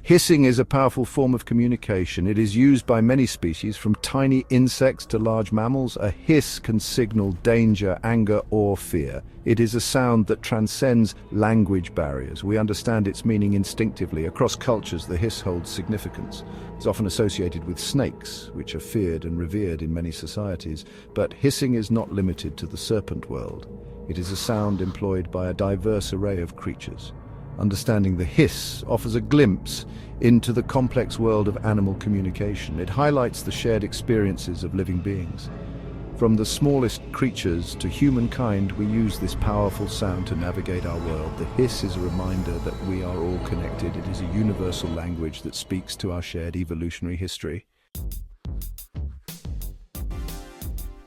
Hissing is a powerful form of communication. It is used by many species, from tiny insects to large mammals. A hiss can signal danger, anger, or fear. It is a sound that transcends language barriers. We understand its meaning instinctively. Across cultures, the hiss holds significance. It's often associated with snakes, which are feared and revered in many societies. But hissing is not limited to the serpent world. It is a sound employed by a diverse array of creatures. Understanding the hiss offers a glimpse into the complex world of animal communication. It highlights the shared experiences of living beings. From the smallest creatures to humankind, we use this powerful sound to navigate our world. The hiss is a reminder that we are all connected. It is a universal language that speaks to our shared evolutionary history.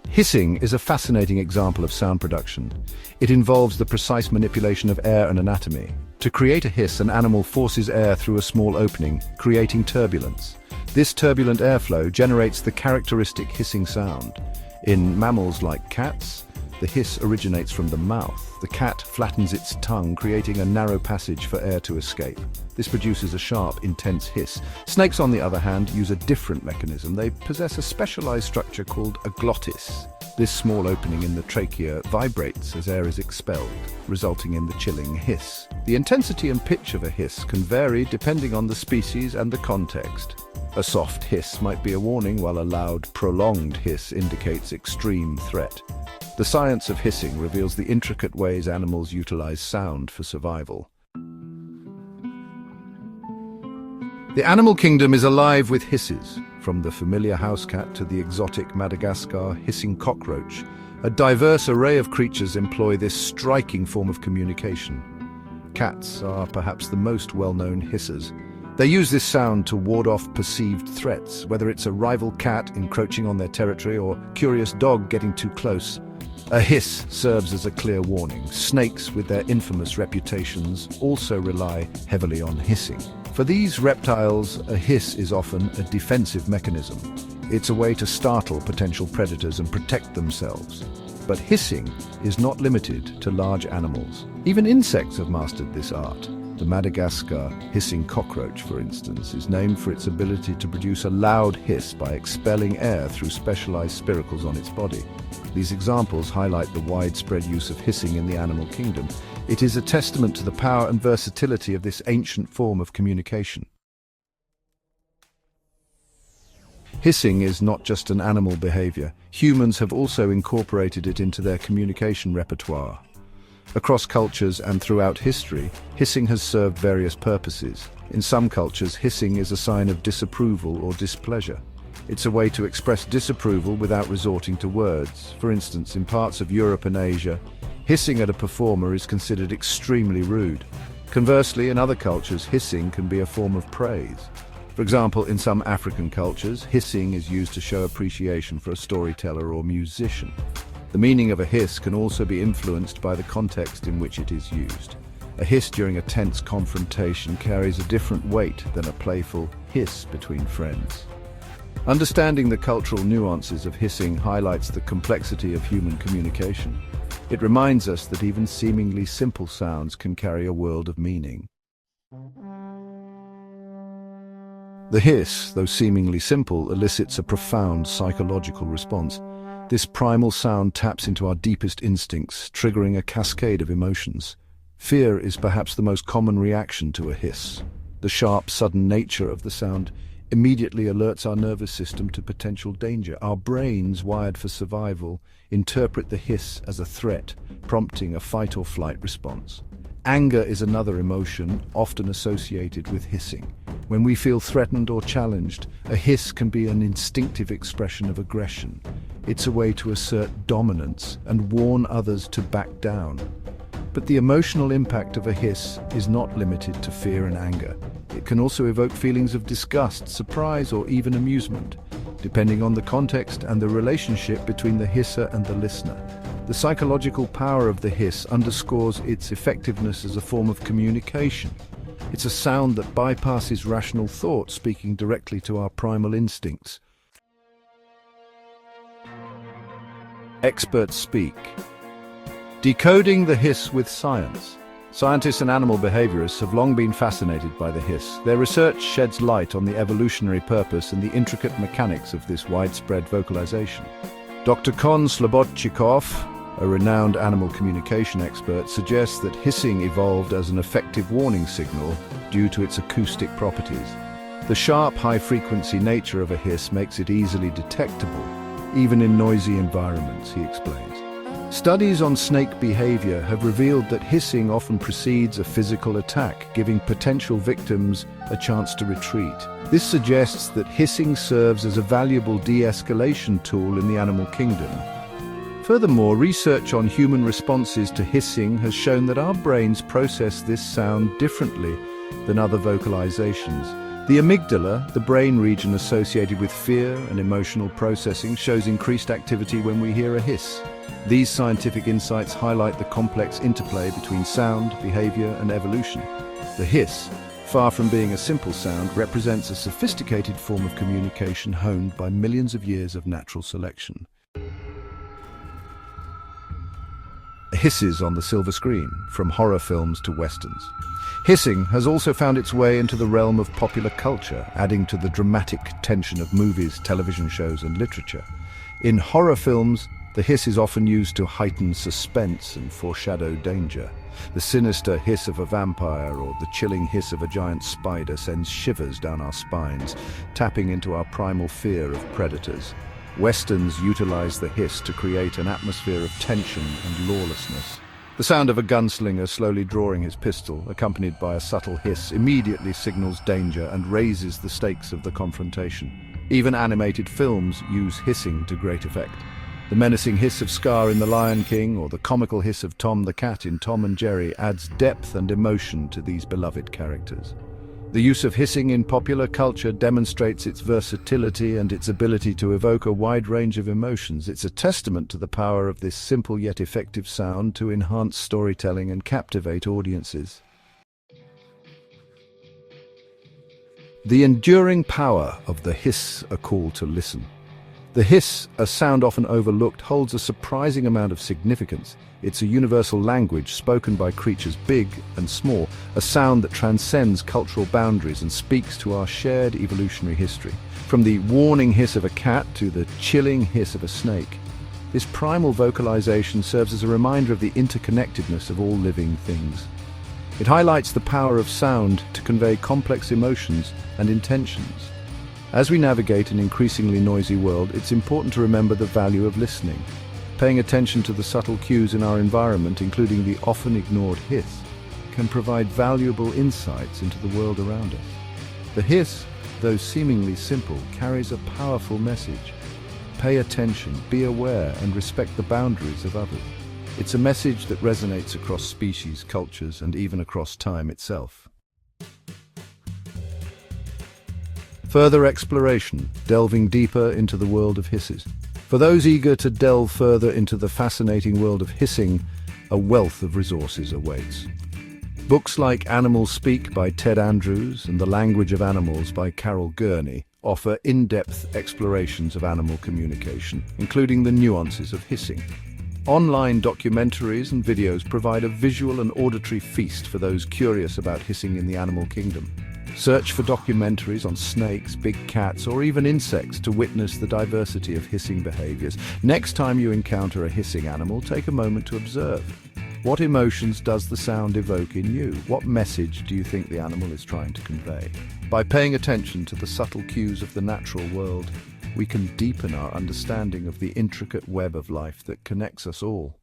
Hissing is a fascinating example of sound production. It involves the precise manipulation of air and anatomy. To create a hiss, an animal forces air through a small opening, creating turbulence. This turbulent airflow generates the characteristic hissing sound. In mammals like cats, the hiss originates from the mouth. The cat flattens its tongue, creating a narrow passage for air to escape. This produces a sharp, intense hiss. Snakes, on the other hand, use a different mechanism. They possess a specialized structure called a glottis. This small opening in the trachea vibrates as air is expelled, resulting in the chilling hiss. The intensity and pitch of a hiss can vary depending on the species and the context. A soft hiss might be a warning, while a loud, prolonged hiss indicates extreme threat. The science of hissing reveals the intricate ways animals utilize sound for survival. The animal kingdom is alive with hisses, from the familiar house cat to the exotic Madagascar hissing cockroach. A diverse array of creatures employ this striking form of communication. Cats are perhaps the most well-known hissers. They use this sound to ward off perceived threats, whether it's a rival cat encroaching on their territory or a curious dog getting too close. A hiss serves as a clear warning. Snakes, with their infamous reputations, also rely heavily on hissing. For these reptiles, a hiss is often a defensive mechanism. It's a way to startle potential predators and protect themselves. But hissing is not limited to large animals. Even insects have mastered this art. The Madagascar hissing cockroach, for instance, is named for its ability to produce a loud hiss by expelling air through specialized spiracles on its body. These examples highlight the widespread use of hissing in the animal kingdom. It is a testament to the power and versatility of this ancient form of communication. Hissing is not just an animal behavior. Humans have also incorporated it into their communication repertoire. Across cultures and throughout history, hissing has served various purposes. In some cultures, hissing is a sign of disapproval or displeasure. It's a way to express disapproval without resorting to words. For instance, in parts of Europe and Asia, hissing at a performer is considered extremely rude. Conversely, in other cultures, hissing can be a form of praise. For example, in some African cultures, hissing is used to show appreciation for a storyteller or musician. The meaning of a hiss can also be influenced by the context in which it is used. A hiss during a tense confrontation carries a different weight than a playful hiss between friends. Understanding the cultural nuances of hissing highlights the complexity of human communication. It reminds us that even seemingly simple sounds can carry a world of meaning. The hiss, though seemingly simple, elicits a profound psychological response. This primal sound taps into our deepest instincts, triggering a cascade of emotions. Fear is perhaps the most common reaction to a hiss. The sharp, sudden nature of the sound immediately alerts our nervous system to potential danger. Our brains, wired for survival, interpret the hiss as a threat, prompting a fight-or-flight response. Anger is another emotion often associated with hissing. When we feel threatened or challenged, a hiss can be an instinctive expression of aggression. It's a way to assert dominance and warn others to back down. But the emotional impact of a hiss is not limited to fear and anger. It can also evoke feelings of disgust, surprise, or even amusement, depending on the context and the relationship between the hisser and the listener. The psychological power of the hiss underscores its effectiveness as a form of communication. It's a sound that bypasses rational thought, speaking directly to our primal instincts. Experts speak. Decoding the hiss with science. Scientists and animal behaviorists have long been fascinated by the hiss. Their research sheds light on the evolutionary purpose and the intricate mechanics of this widespread vocalization. Dr. Kon Slobodchikov, a renowned animal communication expert, suggests that hissing evolved as an effective warning signal due to its acoustic properties. The sharp, high-frequency nature of a hiss makes it easily detectable, even in noisy environments, he explains. Studies on snake behavior have revealed that hissing often precedes a physical attack, giving potential victims a chance to retreat. This suggests that hissing serves as a valuable de-escalation tool in the animal kingdom. Furthermore, research on human responses to hissing has shown that our brains process this sound differently than other vocalizations. The amygdala, the brain region associated with fear and emotional processing, shows increased activity when we hear a hiss. These scientific insights highlight the complex interplay between sound, behavior, and evolution. The hiss, far from being a simple sound, represents a sophisticated form of communication honed by millions of years of natural selection. Hisses on the silver screen, from horror films to westerns. Hissing has also found its way into the realm of popular culture, adding to the dramatic tension of movies, television shows, and literature. In horror films, the hiss is often used to heighten suspense and foreshadow danger. The sinister hiss of a vampire or the chilling hiss of a giant spider sends shivers down our spines, tapping into our primal fear of predators. Westerns utilize the hiss to create an atmosphere of tension and lawlessness. The sound of a gunslinger slowly drawing his pistol, accompanied by a subtle hiss, immediately signals danger and raises the stakes of the confrontation. Even animated films use hissing to great effect. The menacing hiss of Scar in The Lion King or the comical hiss of Tom the Cat in Tom and Jerry adds depth and emotion to these beloved characters. The use of hissing in popular culture demonstrates its versatility and its ability to evoke a wide range of emotions. It's a testament to the power of this simple yet effective sound to enhance storytelling and captivate audiences. The enduring power of the hiss, a call to listen. The hiss, a sound often overlooked, holds a surprising amount of significance. It's a universal language spoken by creatures big and small, a sound that transcends cultural boundaries and speaks to our shared evolutionary history. From the warning hiss of a cat to the chilling hiss of a snake, this primal vocalization serves as a reminder of the interconnectedness of all living things. It highlights the power of sound to convey complex emotions and intentions. As we navigate an increasingly noisy world, it's important to remember the value of listening. Paying attention to the subtle cues in our environment, including the often ignored hiss, can provide valuable insights into the world around us. The hiss, though seemingly simple, carries a powerful message. Pay attention, be aware, and respect the boundaries of others. It's a message that resonates across species, cultures, and even across time itself. Further exploration, delving deeper into the world of hisses. For those eager to delve further into the fascinating world of hissing, a wealth of resources awaits. Books like Animals Speak by Ted Andrews and The Language of Animals by Carol Gurney offer in-depth explorations of animal communication, including the nuances of hissing. Online documentaries and videos provide a visual and auditory feast for those curious about hissing in the animal kingdom. Search for documentaries on snakes, big cats, or even insects to witness the diversity of hissing behaviors. Next time you encounter a hissing animal, take a moment to observe. What emotions does the sound evoke in you? What message do you think the animal is trying to convey? By paying attention to the subtle cues of the natural world, we can deepen our understanding of the intricate web of life that connects us all.